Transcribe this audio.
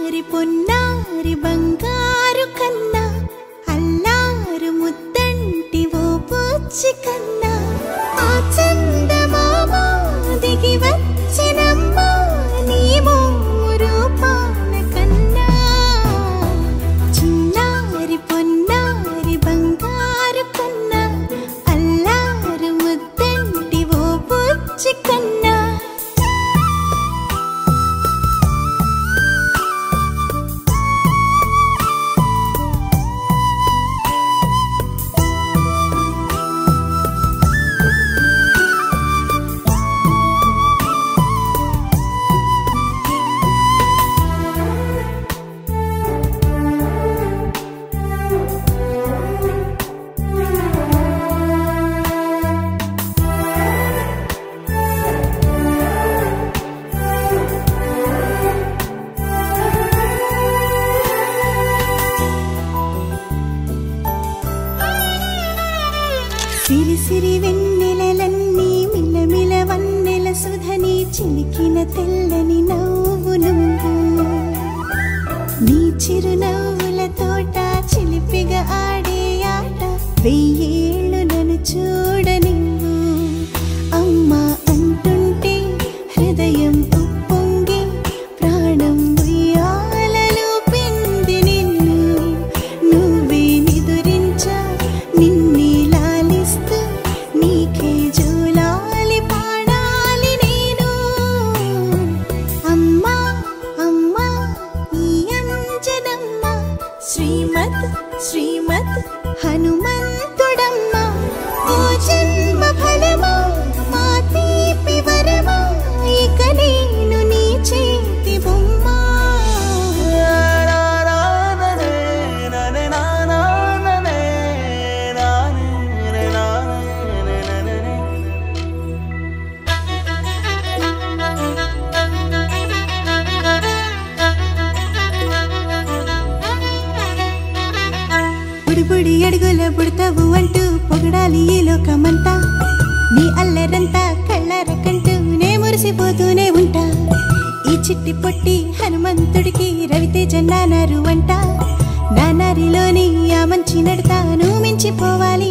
చిన్నారి పొన్నారి బంగారు కన్నా అల్లారు ముద్దంటి ఓ పుచ్చి కన్నా ఆ చందమామ దిగి వచ్చినమ్మా నీ రూపాన కన్నా చిన్నారి పొన్నారి బంగారు కన్నా అల్లారు ముద్దంటి ఓ పుచ్చి కన్నా సిరి సిరి వెన్నెలలన్నీ మిలమిల వన్నెల సుధని చిలికిన తెల్లని నవ్వు నువ్వు నీ చిరునవ్వుల తోట చిలిపిగా ఆడే ఆట వెయ్యేళ్ళు నన్ను చూడ నువ్వు అమ్మా అంటుంటే హృదయం ఉప్పొంగి ప్రాణం ఉయ్యాలలో పిండి నిన్ను నువ్వే నిదురించా నిన్నే నీకే జోలాలి పాడాలి నేను అమ్మా అమ్మా ఈ అంజనమ్మ శ్రీమత్ శ్రీమత్ హనుమంతుడమ్మ ఓ జన్మ ఫలమా మా తీపి వరమా ఇక నేను నీ చేతి బొమ్మ బుడి అడుగుల బుడతావు అంటూ పొగడాలి ఈ లోకమంతా నీ అల్లరంతా కళ్ళారకంటూ నే మురిసిపోతూనే ఉంటా ఈ చిట్టి పొట్టి హనుమంతుడికి రవితేజ నానారు అంట నానారిలోని ఆ మంచి నడతాను మించిపోవాలి